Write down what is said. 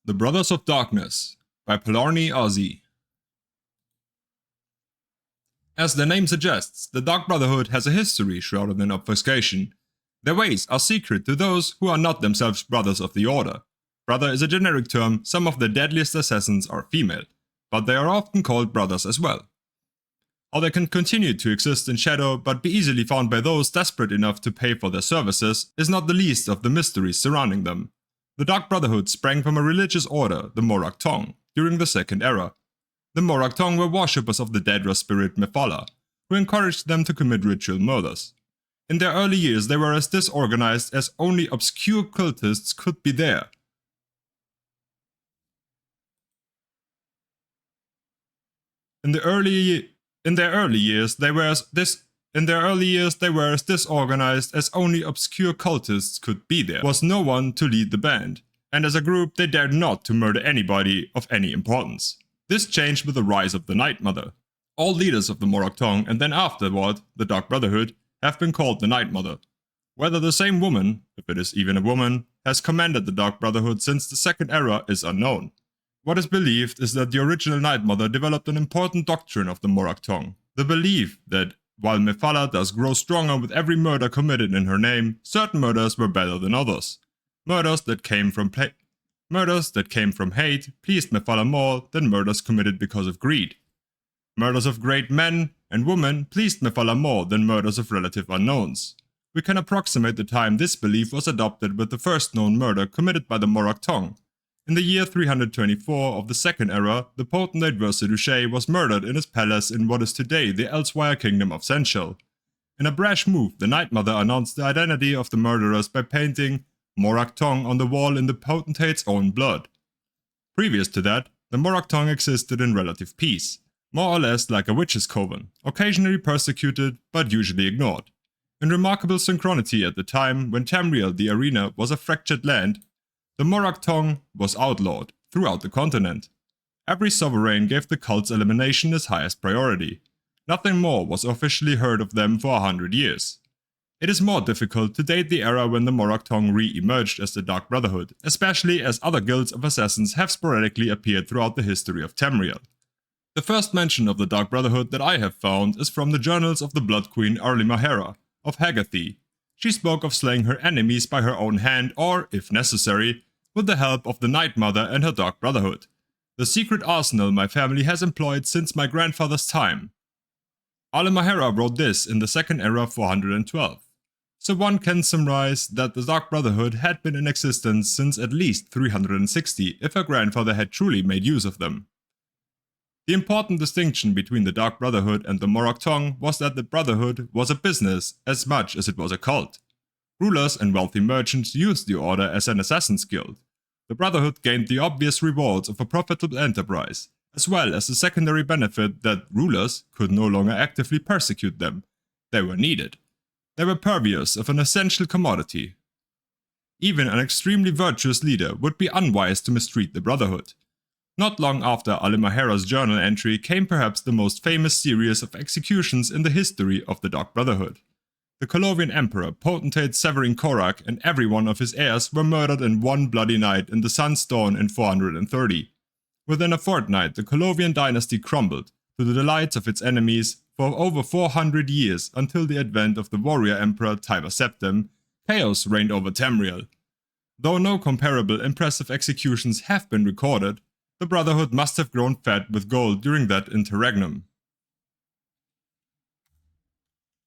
The Brothers of Darkness by Polarny RZ. As their name suggests, the Dark Brotherhood has a history shrouded in obfuscation. Their ways are secret to those who are not themselves brothers of the Order. Brother is a generic term, some of the deadliest assassins are female, but they are often called brothers as well. How they can continue to exist in shadow but be easily found by those desperate enough to pay for their services is not the least of the mysteries surrounding them. The Dark Brotherhood sprang from a religious order, the Morak Tong, during the Second Era. The Morak Tong were worshippers of the Daedra spirit Mephala, who encouraged them to commit ritual murders. In their early years they were as disorganized as only obscure cultists could be there. In their early years they were as disorganized as only obscure cultists could be there. There was no one to lead the band, and as a group they dared not to murder anybody of any importance. This changed with the rise of the Night Mother. All leaders of the Morak Tong, and then afterward the Dark Brotherhood, have been called the Night Mother. Whether the same woman, if it is even a woman, has commanded the Dark Brotherhood since the Second Era is unknown. What is believed is that the original Night Mother developed an important doctrine of the Morak Tong, the belief that while Mephala does grow stronger with every murder committed in her name, certain murders were better than others. Murders that came from hate pleased Mephala more than murders committed because of greed. Murders of great men and women pleased Mephala more than murders of relative unknowns. We can approximate the time this belief was adopted with the first known murder committed by the Morak Tong. In the year 324 of the Second Era, the potentate Versailles was murdered in his palace in what is today the Elsewhere Kingdom of Senchel. In a brash move, the Night Mother announced the identity of the murderers by painting Morak Tong on the wall in the potentate's own blood. Previous to that, the Morak Tong existed in relative peace, more or less like a witches' coven, occasionally persecuted but usually ignored. In remarkable synchronity at the time when Tamriel, the arena, was a fractured land, the Morak Tong was outlawed throughout the continent. Every sovereign gave the cult's elimination its highest priority. Nothing more was officially heard of them for 100 years. It is more difficult to date the era when the Morak Tong re-emerged as the Dark Brotherhood, especially as other guilds of assassins have sporadically appeared throughout the history of Tamriel. The first mention of the Dark Brotherhood that I have found is from the journals of the Blood Queen Arlimahera of Hagathi. She spoke of slaying her enemies by her own hand or, if necessary, with the help of the Night Mother and her Dark Brotherhood. The secret arsenal my family has employed since my grandfather's time. Arlimahera wrote this in the Second Era 412. So one can surmise that the Dark Brotherhood had been in existence since at least 360 if her grandfather had truly made use of them. The important distinction between the Dark Brotherhood and the Morak Tong was that the Brotherhood was a business as much as it was a cult. Rulers and wealthy merchants used the order as an assassin's guild. The Brotherhood gained the obvious rewards of a profitable enterprise, as well as the secondary benefit that rulers could no longer actively persecute them. They were needed. They were purveyors of an essential commodity. Even an extremely virtuous leader would be unwise to mistreat the Brotherhood. Not long after Arlimahera's journal entry came perhaps the most famous series of executions in the history of the Dark Brotherhood. The Colovian Emperor, potentate Severin Korak, and every one of his heirs were murdered in one bloody night in the Sun's Dawn in 430. Within a fortnight, the Colovian dynasty crumbled, to the delights of its enemies, for over 400 years until the advent of the warrior emperor Tiber Septim. Chaos reigned over Tamriel. Though no comparable impressive executions have been recorded, the Brotherhood must have grown fat with gold during that interregnum.